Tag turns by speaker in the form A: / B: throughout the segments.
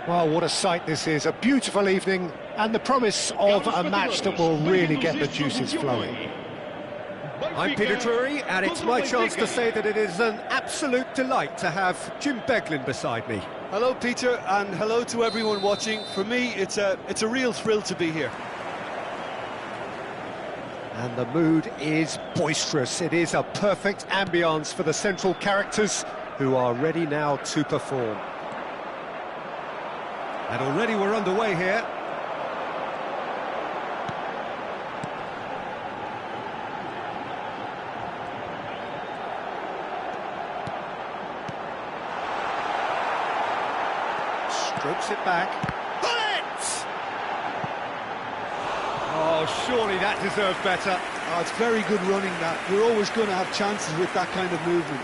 A: Well, what a sight this is, a beautiful evening and the promise of a match that will really get the juices flowing.
B: I'm Peter Drury, and it's my chance to say that it is an absolute delight to have Jim Beglin beside me.
C: Hello Peter, and hello to everyone watching. For me, it's a real thrill to be here.
A: And the mood is boisterous. It is a perfect ambience for the central characters who are ready now to perform.
B: And already we're underway here.
A: Strokes it back.
B: Bullet! Oh, surely that deserved better.
C: Oh, it's very good running that. You're always going to have chances with that kind of movement.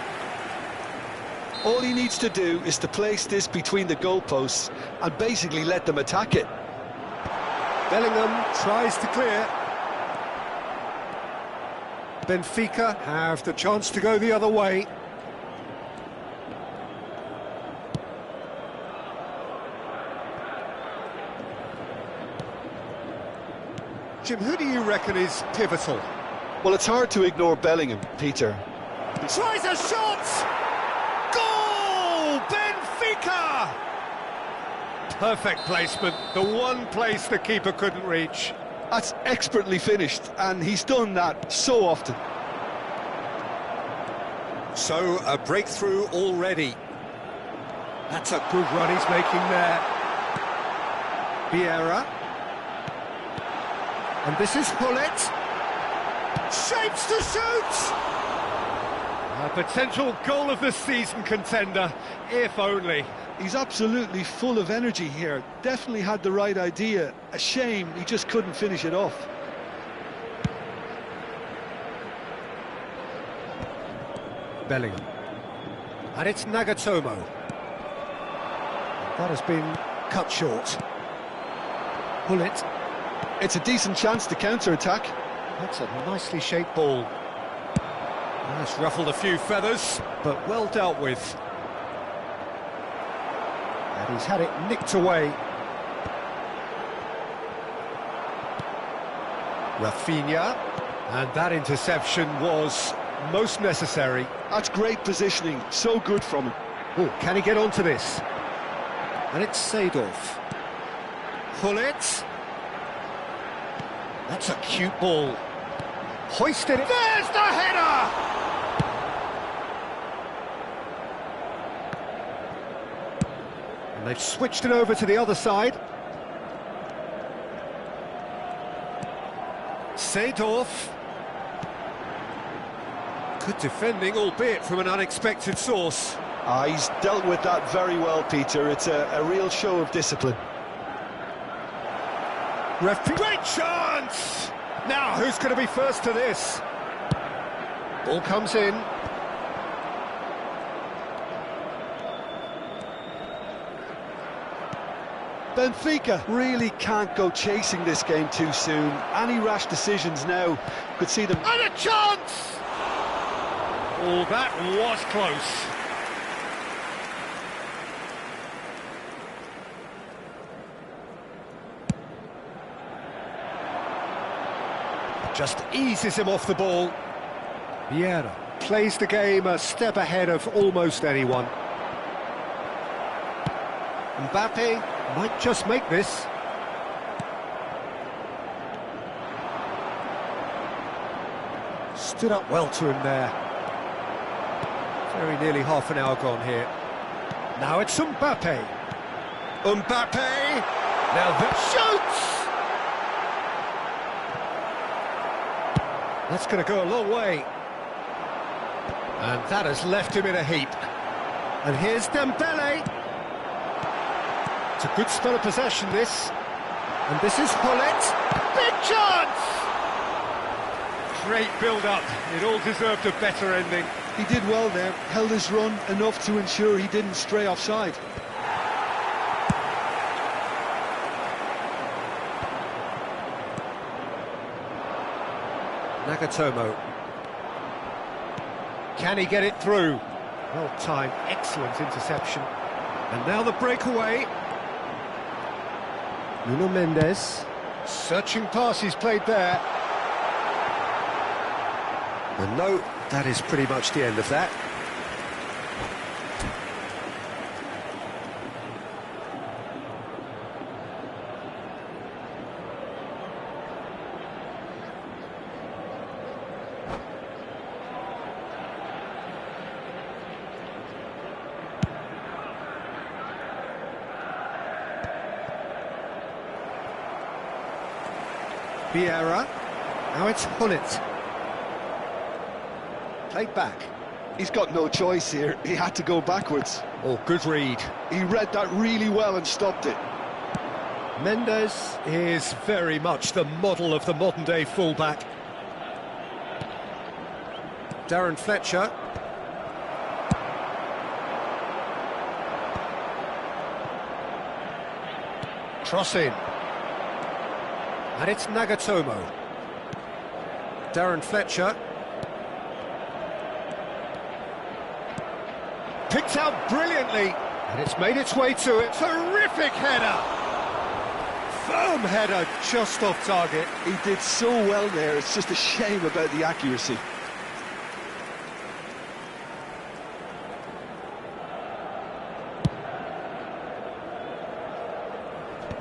C: All he needs to do is to place this between the goalposts and basically let them attack it.
A: Bellingham tries to clear. Benfica have the chance to go the other way. Jim, who do you reckon is pivotal?
C: Well, it's hard to ignore Bellingham, Peter.
A: Tries a shot! Goal! Benfica! Perfect placement, the one place the keeper couldn't reach.
C: That's expertly finished, and he's done that so often.
B: So, a breakthrough already.
A: That's a good run he's making there. Vieira. And this is Hullet. Shapes to shoot!
B: A potential goal of the season contender, if only.
C: He's absolutely full of energy here. Definitely had the right idea. A shame he just couldn't finish it off.
A: Bellingham. And it's Nagatomo. That has been cut short. Hullet.
C: It's a decent chance to counter-attack.
A: That's a nicely shaped ball.
B: That's ruffled a few feathers, but well dealt with.
A: And he's had it nicked away. Rafinha. And that interception was most necessary.
C: That's great positioning, so good from him.
A: Oh, can he get onto this? And it's Seedorf. Hullet. That's a cute ball. Hoisted it. There's the header! And they've switched it over to the other side. Seedorf.
B: Good defending, albeit from an unexpected source.
C: He's dealt with that very well, Peter. It's a real show of discipline.
A: Great chance! Now, who's going to be first to this? Ball comes in.
C: Benfica really can't go chasing this game too soon. Any rash decisions now could see them...
A: And a chance!
B: Oh, that was close.
A: Just eases him off the ball. Vieira plays the game a step ahead of almost anyone. Mbappe might just make this. Stood up well to him there. Very nearly half an hour gone here. Now it's Mbappe. Mbappe! Now that shoots! That's going to go a long way. And that has left him in a heap. And here's Dembele. It's a good spell of possession, this. And this is Hullet. Big chance!
B: Great build-up. It all deserved a better ending.
C: He did well there, held his run enough to ensure he didn't stray offside.
A: Nagatomo. Can he get it through? Well timed, excellent interception. And now the breakaway.
B: Nuno Mendes.
A: Searching pass he's played there.
B: And no, that is pretty much the end of that.
A: Vieira. Now it's Hullet. Played back.
C: He's got no choice here. He had to go backwards.
A: Oh, good read.
C: He read that really well and stopped it.
A: Mendes is very much the model of the modern-day fullback. Darren Fletcher. Cross in. And it's Nagatomo. Darren Fletcher. Picked out brilliantly. And it's made its way to it. Terrific header. Firm header just off target.
C: He did so well there. It's just a shame about the accuracy.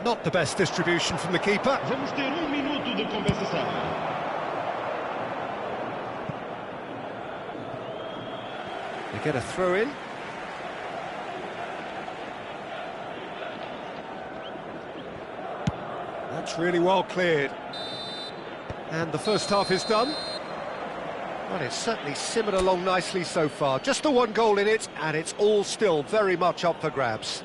A: Not the best distribution from the keeper.
D: Vamos ter minuto de compensação.
A: They get a throw in. That's really well cleared. And the first half is done. Well, it's certainly simmered along nicely so far. Just the one goal in it, and it's all still very much up for grabs.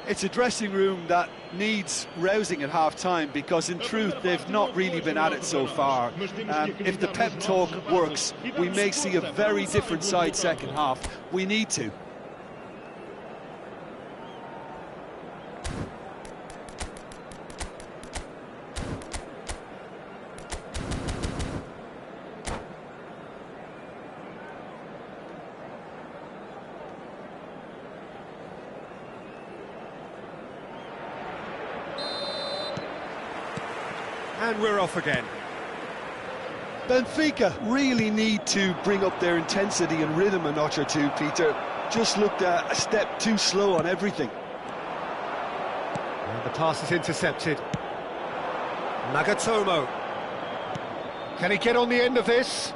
C: It's a dressing room that needs rousing at half-time because, in truth, they've not really been at it so far. If the pep talk works, we may see a very different side second half. We need to.
A: And we're off again.
C: Benfica really need to bring up their intensity and rhythm a notch or two, Peter. Just looked a step too slow on everything.
A: And the pass is intercepted. Nagatomo. Can he get on the end of this?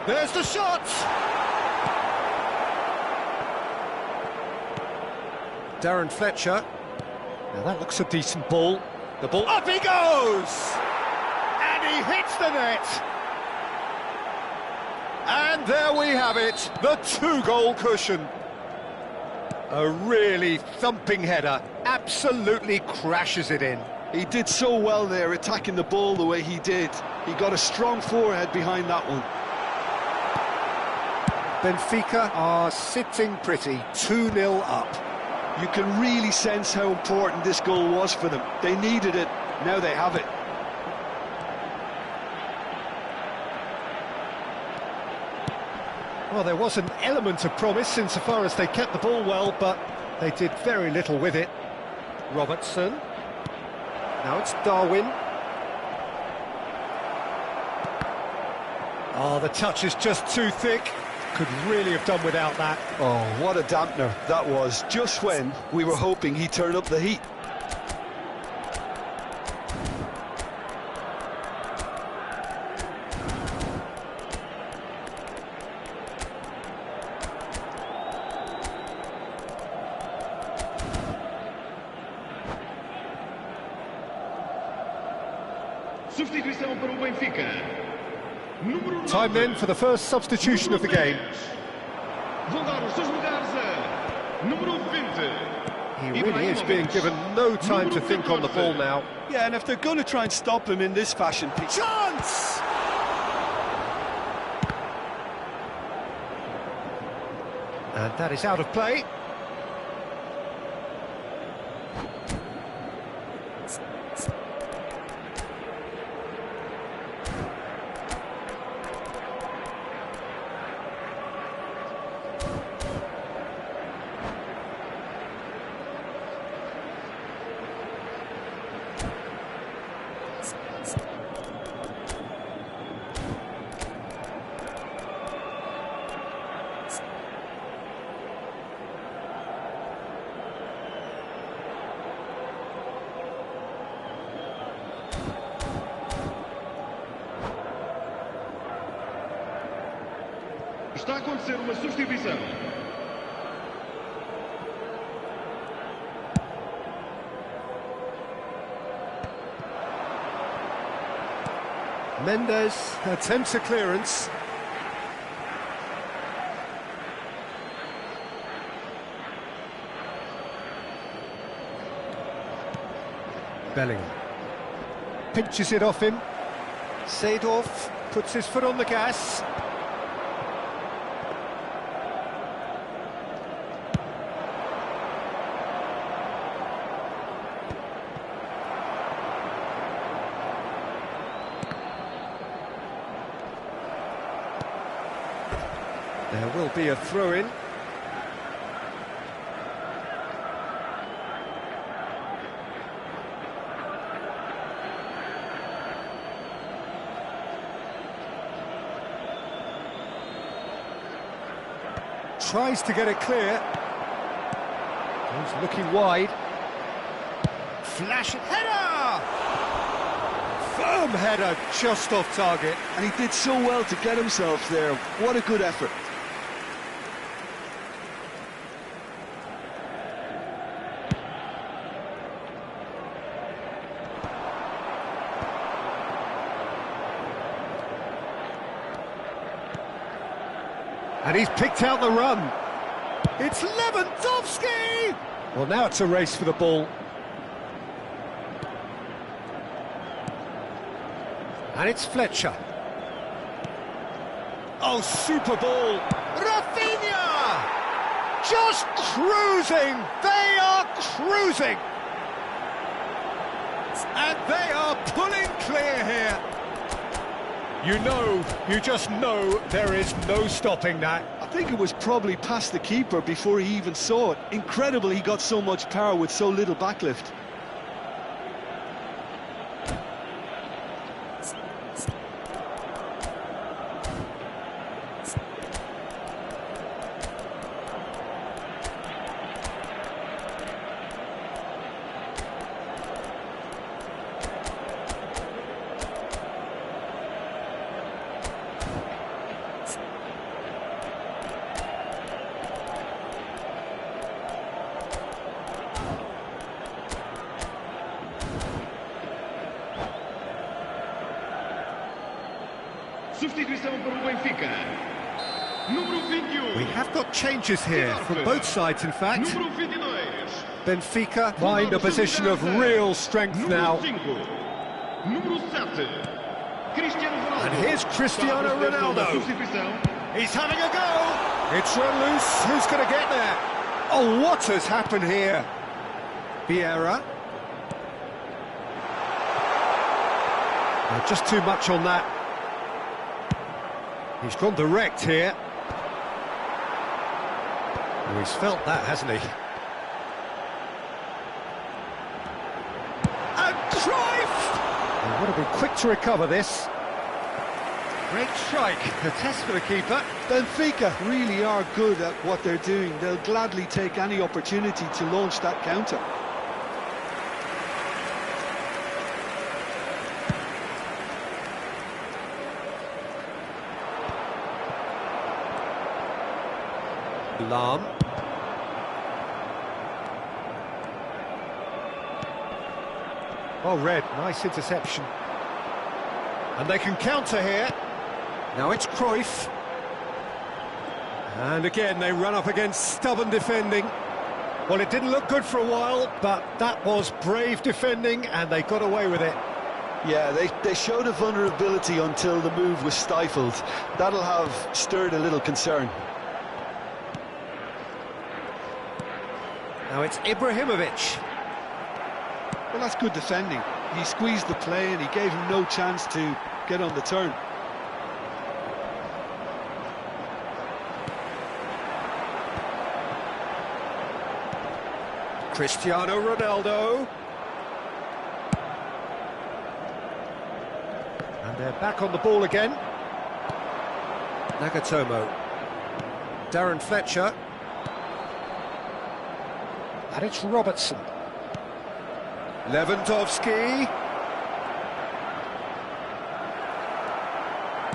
A: There's the shot! Darren Fletcher. Now that looks a decent ball. The ball, up he goes! And he hits the net! And there we have it, the two-goal cushion. A really thumping header, absolutely crashes it in.
C: He did so well there, attacking the ball the way he did. He got a strong forehead behind that one.
A: Benfica are sitting pretty, 2-0 up.
C: You can really sense how important this goal was for them. They needed it, now they have it.
A: Well, there was an element of promise insofar as they kept the ball well, but they did very little with it. Robertson. Now it's Darwin. Oh, the touch is just too thick. Could really have done without that.
C: Oh, what a dampener that was, just when we were hoping he'd turn up the heat.
D: Substituição para o Benfica.
A: Time then for the first substitution of the game.
D: Vão dar os seus lugares a número 20.
A: He really is being given no time to think on the ball now.
C: Yeah, and if they're going to try and stop him in this fashion...
A: Chance! And that is out of play.
D: a acontecer uma substituição.
A: Mendes attempts a clearance. Bellingham pinches it off him. Seedorf puts his foot on the gas. There will be a throw-in. Tries to get it clear. He's looking wide. Flash header! Firm header, just off target.
C: And he did so well to get himself there. What a good effort.
A: And he's picked out the run. It's Lewandowski! Well, now it's a race for the ball. And it's Fletcher. Oh, super ball. Rafinha! Just cruising. They are cruising. And they are pulling clear here. You just know there is no stopping that.
C: I think it was probably past the keeper before he even saw it. Incredible he got so much power with so little backlift.
D: Substituição para o Benfica. Número 21.
A: We have got changes here from both sides, in fact.
D: Número 22.
A: Benfica find a position of real strength now.
D: Número 7. Cristiano Ronaldo.
A: And here's Cristiano Ronaldo. He's having a go. It's run loose. Who's going to get there? Oh, what has happened here? Vieira. Just too much on that. He's gone direct here. Oh, he's felt that, hasn't he? And Cruyff! He would have been quick to recover this. Great strike. A test for the keeper.
C: Benfica really are good at what they're doing. They'll gladly take any opportunity to launch that counter.
A: Lam. Oh, Red, nice interception. And they can counter here. Now it's Cruyff. And again, they run up against stubborn defending. Well, it didn't look good for a while, but that was brave defending, and they got away with it.
C: Yeah, they showed a vulnerability until the move was stifled. That'll have stirred a little concern.
A: Now it's Ibrahimovic.
C: Well, that's good defending. He squeezed the play and he gave him no chance to get on the turn.
A: Cristiano Ronaldo. And they're back on the ball again. Nagatomo. Darren Fletcher. And it's Robertson. Lewandowski.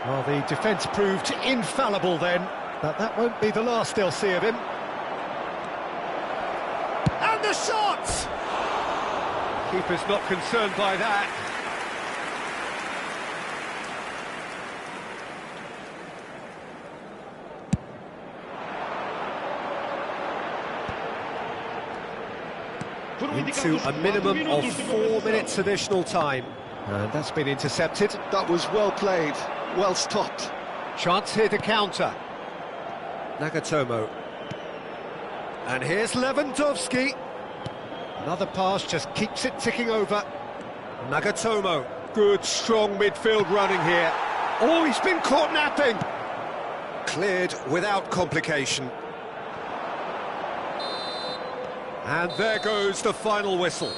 A: Well, the defence proved infallible then. But that won't be the last they'll see of him. And the shot! Keeper's not concerned by that. Into a minimum of 4 minutes additional time. And that's been intercepted.
C: That was well played, well stopped.
A: Chance here to counter. Nagatomo. And here's Lewandowski. Another pass just keeps it ticking over. Nagatomo. Good, strong midfield running here. Oh, he's been caught napping. Cleared without complication. And there goes the final whistle.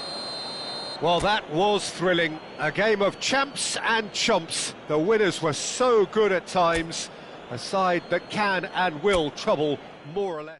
A: Well, that was thrilling. A game of champs and chumps. The winners were so good at times. A side that can and will trouble more or less.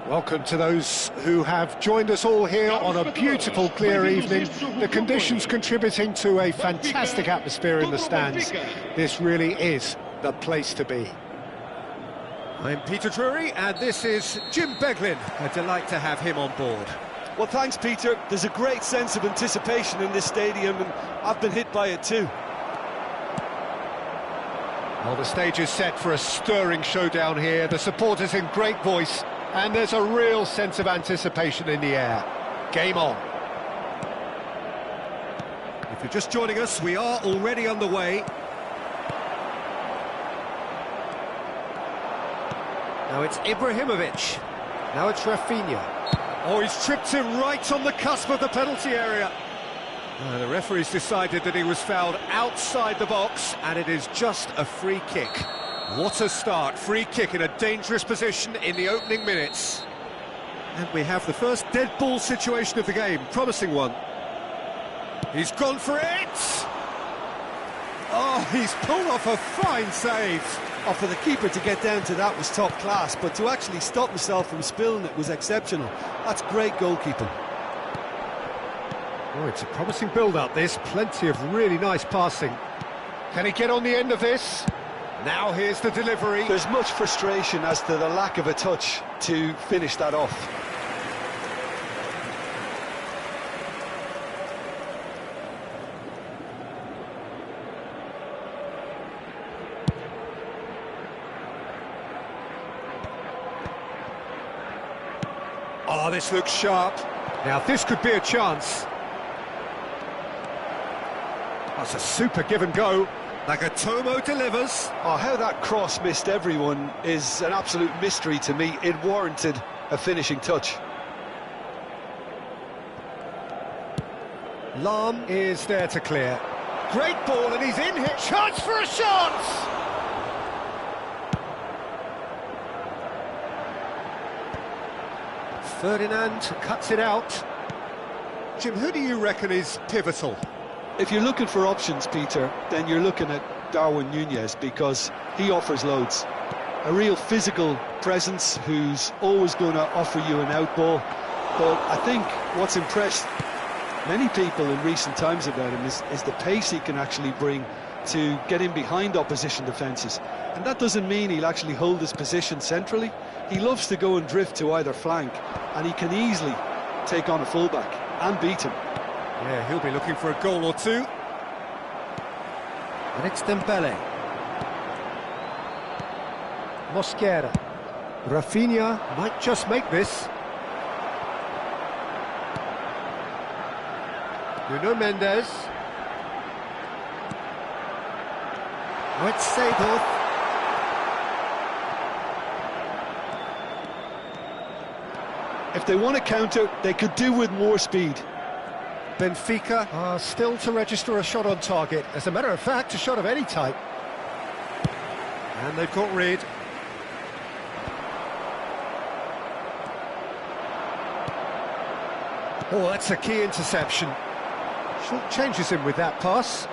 A: Welcome to those who have joined us all here on a beautiful, clear evening. The conditions contributing to a fantastic atmosphere in the stands. This really is the place to be. I'm Peter Drury, and this is Jim Beglin. A delight to have him on board.
C: Well, thanks, Peter. There's a great sense of anticipation in this stadium, and I've been hit by it too.
A: Well, the stage is set for a stirring showdown here. The supporters in great voice, and there's a real sense of anticipation in the air. Game on.
B: If you're just joining us, we are already underway. Now it's Ibrahimovic. Now it's Rafinha. Oh, he's tripped him right on the cusp of the penalty area. The referee's decided that he was fouled outside the box, and it is just a free kick. What a start. Free kick in a dangerous position in the opening minutes. And we have the first dead ball situation of the game. Promising one. He's gone for it! Oh, he's pulled off a fine save.
C: Oh, for the keeper to get down to that was top class, but to actually stop himself from spilling it was exceptional. That's great goalkeeping.
A: Oh, it's a promising build-up, this. Plenty of really nice passing. Can he get on the end of this? Now here's the delivery.
C: There's much frustration as to the lack of a touch to finish that off.
A: Oh, this looks sharp. Now this could be a chance. That's a super give and go. Nagatomo delivers.
C: Oh, how that cross missed everyone is an absolute mystery to me. It warranted a finishing touch.
A: Lam is there to clear. Great ball, and he's in here. Chance for a shot! Ferdinand cuts it out. Jim, who do you reckon is pivotal?
C: If you're looking for options, Peter, then you're looking at Darwin Núñez, because he offers loads. A real physical presence who's always going to offer you an out ball. But I think what's impressed many people in recent times about him is the pace he can actually bring to get in behind opposition defences. And that doesn't mean he'll actually hold his position centrally. He loves to go and drift to either flank, and he can easily take on a fullback and beat him.
A: Yeah, he'll be looking for a goal or two. And it's Dembele. Mosquera. Rafinha might just make this. Nuno Mendes. Now it's Seedorf.
C: If they want to counter, they could do with more speed.
A: Benfica are still to register a shot on target. As a matter of fact, a shot of any type. And they've got rid. Oh, that's a key interception. Short changes him with that pass.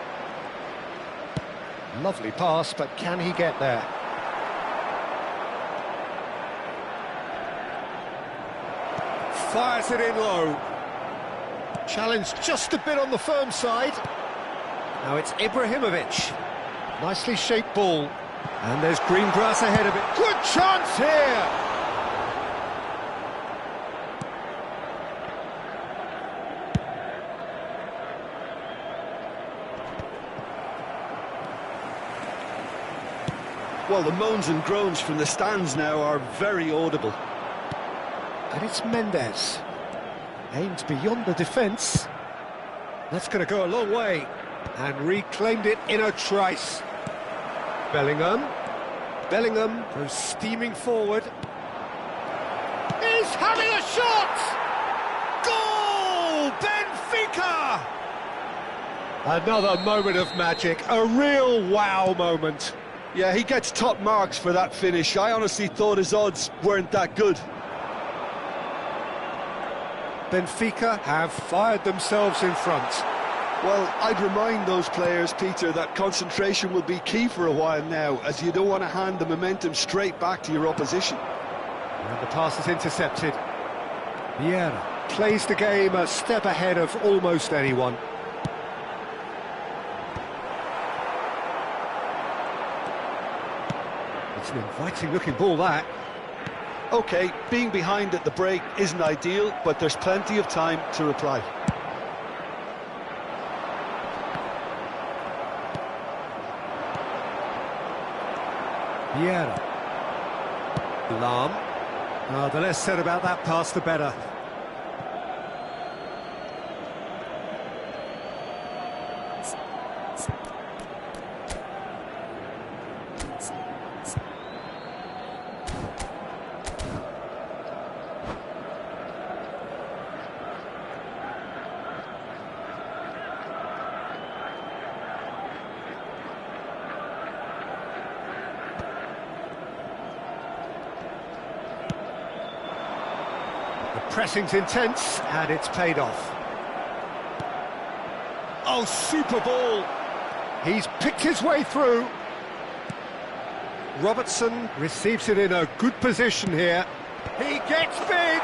A: Lovely pass, but can he get there? Fires it in low. Challenged just a bit on the firm side. Now it's Ibrahimovic. Nicely shaped ball. And there's green grass ahead of it. Good chance here!
C: Well, the moans and groans from the stands now are very audible.
A: And it's Mendes. Aimed beyond the defence. That's going to go a long way. And reclaimed it in a trice. Bellingham. Bellingham goes steaming forward. He's having a shot! Goal! Benfica! Another moment of magic. A real wow moment.
C: Yeah, he gets top marks for that finish. I honestly thought his odds weren't that good.
A: Benfica have fired themselves in front.
C: Well, I'd remind those players, Peter, that concentration will be key for a while now, as you don't want to hand the momentum straight back to your opposition.
A: And the pass is intercepted. Vieira plays the game a step ahead of almost anyone. It's an inviting-looking ball, that.
C: OK, being behind at the break isn't ideal, but there's plenty of time to reply.
A: Vieira. Lam. Oh, the less said about that pass, the better. Pressing's intense, and it's paid off. Oh, super ball! He's picked his way through. Robertson receives it in a good position here. He gets big!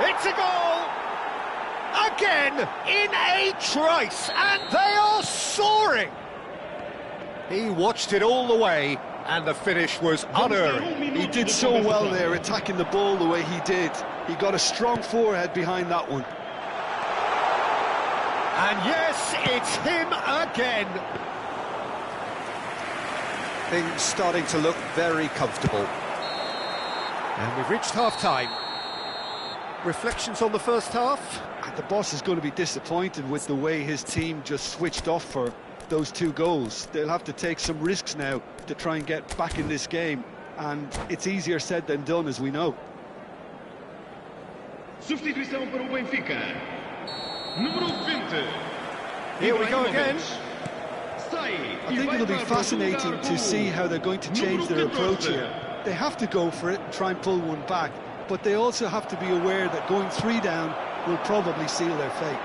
A: It's a goal! Again, in a trice, and they are soaring! He watched it all the way, and the finish was unerring.
C: He did so well there, attacking the ball the way he did. He got a strong forehead behind that one.
A: And yes, it's him again. Things starting to look very comfortable. And we've reached half-time. Reflections on the first half?
C: And the boss is going to be disappointed with the way his team just switched off for those 2 goals. They'll have to take some risks now to try and get back in this game. And it's easier said than done, as we know.
D: Substituição para o Benfica. Número 20.
A: Here we go again.
C: I think it'll be fascinating to see how they're going to change their approach here. They have to go for it and try and pull one back, but they also have to be aware that going 3 down will probably seal their fate.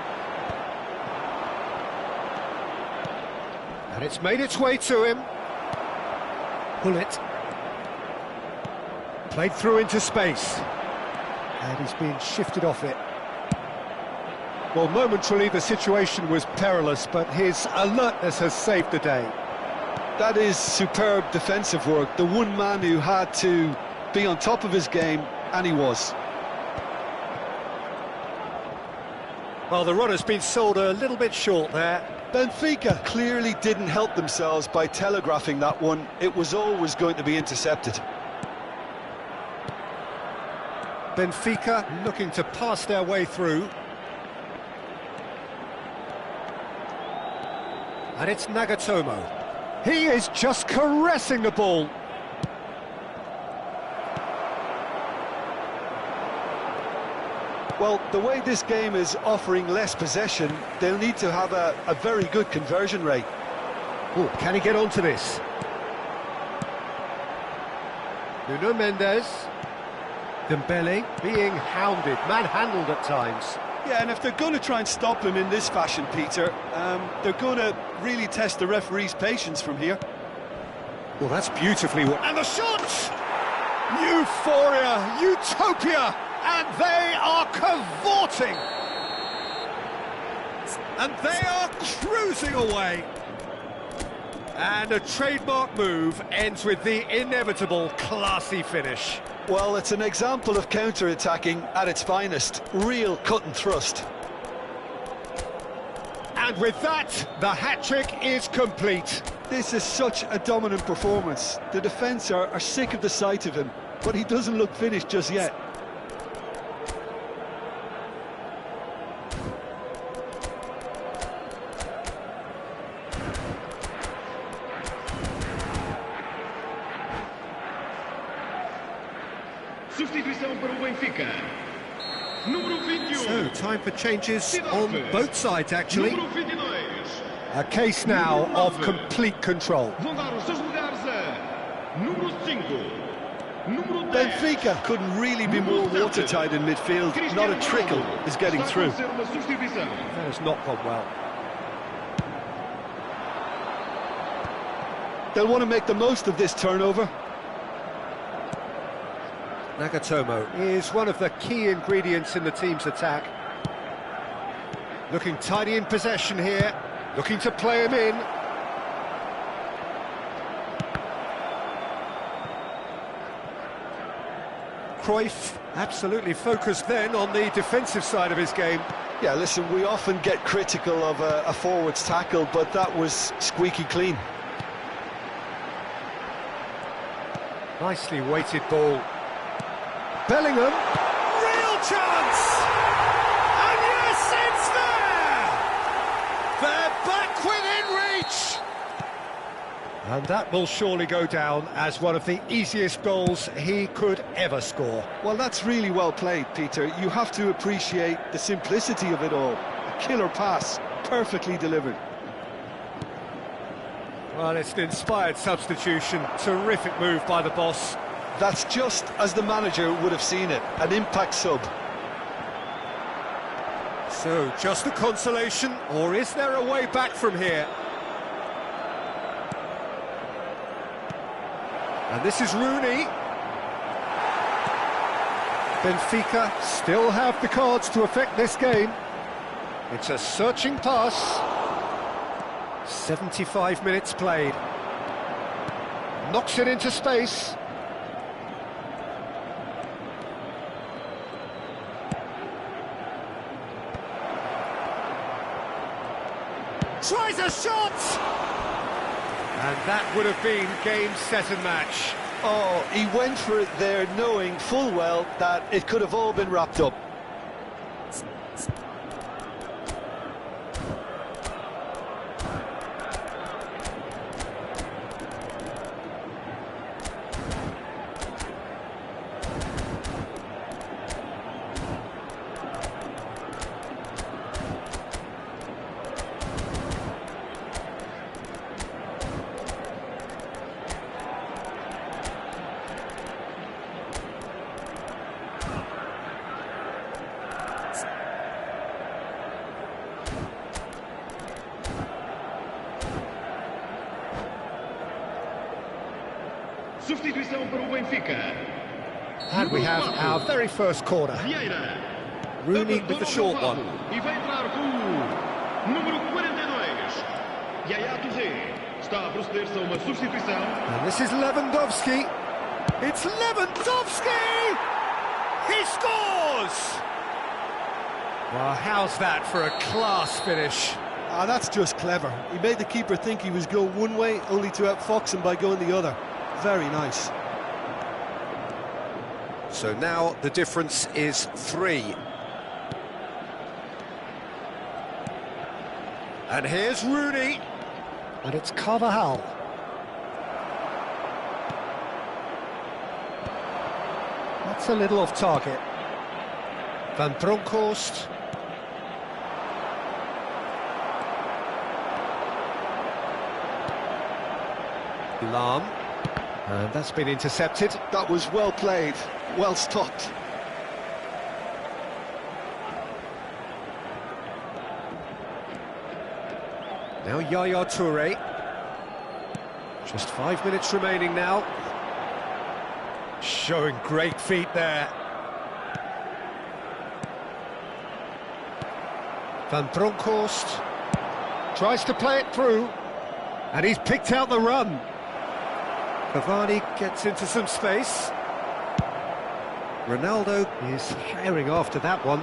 A: And it's made its way to him. Pull it. Played through into space. And he's been shifted off it. Well, momentarily the situation was perilous, but his alertness has saved the day.
C: That is superb defensive work. The one man who had to be on top of his game, and he was.
A: Well, the runner's been sold a little bit short there.
C: Benfica clearly didn't help themselves by telegraphing that one. It was always going to be intercepted.
A: Benfica looking to pass their way through. And it's Nagatomo. He is just caressing the ball.
C: Well, the way this game is offering less possession, they'll need to have a very good conversion rate.
A: Oh, can he get onto this? Nuno Mendes. Dembele being hounded, manhandled at times.
C: Yeah, and if they're going to try and stop him in this fashion, Peter, they're going to really test the referee's patience from here.
A: Well, that's beautifully... And the shot! Euphoria, utopia, and they are cavorting. And they are cruising away. And a trademark move ends with the inevitable classy finish.
C: Well, it's an example of counter-attacking at its finest. Real cut and thrust.
A: And with that, the hat-trick is complete.
C: This is such a dominant performance. The defence are sick of the sight of him, but he doesn't look finished just yet.
D: Substituição para o Benfica. Número 21.
A: So, time for changes on both sides, actually.
D: Número 22.
A: A case now of complete control.
D: Vão dar os seus lugares a número 5. Número 10.
C: Benfica couldn't really be more watertight in midfield. Not a trickle is getting through.
A: That has not gone well.
C: They'll want to make the most of this turnover.
A: Nagatomo is one of the key ingredients in the team's attack. Looking tidy in possession here, looking to play him in. Cruyff absolutely focused then on the defensive side of his game.
C: Yeah, listen, we often get critical of a forward's tackle, but that was squeaky clean.
A: Nicely weighted ball. Bellingham. Real chance! And yes, it's there! They're back within reach! And that will surely go down as one of the easiest goals he could ever score.
C: Well, that's really well played, Peter. You have to appreciate the simplicity of it all. A killer pass, perfectly delivered.
A: Well, it's an inspired substitution. Terrific move by the boss.
C: That's just as the manager would have seen it, an impact sub.
A: So, just a consolation, or is there a way back from here? And this is Rooney. Benfica still have the cards to affect this game. It's a searching pass. 75 minutes played. Knocks it into space. Tries a shot! And that would have been game, set and match.
C: Oh, he went for it there knowing full well that it could have all been wrapped up.
D: Substituição para o Benfica.
A: And we have our very first corner.
D: Vieira.
A: Rooney with the short one.
D: E vai entrar com o número 42. Yaya Touré está a proceder-se a uma substituição.
A: And this is Lewandowski. It's Lewandowski! He scores! Well, how's that for a class finish?
E: Ah, that's just clever. He made the keeper think he was going one way, only to outfox him by going the other. Very nice.
A: So now the difference is 3. And here's Rooney. And it's Carvajal. That's a little off target. Van Bronckhorst. Lahm. And that's been intercepted.
C: That was well played, well stopped.
A: Now Yaya Touré. Just 5 minutes remaining now. Showing great feet there. Van Bronckhorst tries to play it through, and he's picked out the run. Cavani gets into some space. Ronaldo is herring after that one.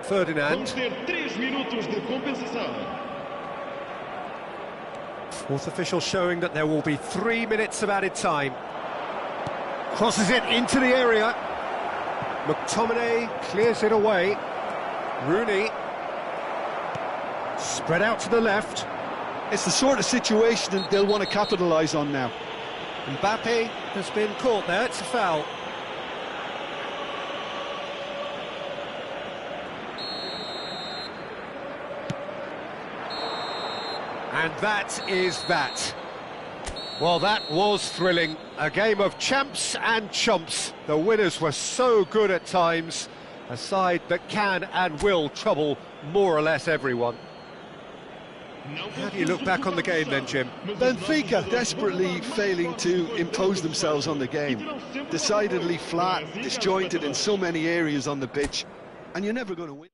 A: Ferdinand.
D: Vamos ter 3 minutos de compensação.
A: Fourth official showing that there will be 3 minutes of added time. Crosses it into the area. McTominay clears it away. Rooney. Spread out to the left.
C: It's the sort of situation they'll want to capitalise on now.
A: Mbappe has been caught there, it's a foul. And that is that. Well, that was thrilling. A game of champs and chumps. The winners were so good at times. A side that can and will trouble more or less everyone. How do you look back on the game then, Jim?
C: Benfica desperately failing to impose themselves on the game. Decidedly flat, disjointed in so many areas on the pitch, and you're never going to win.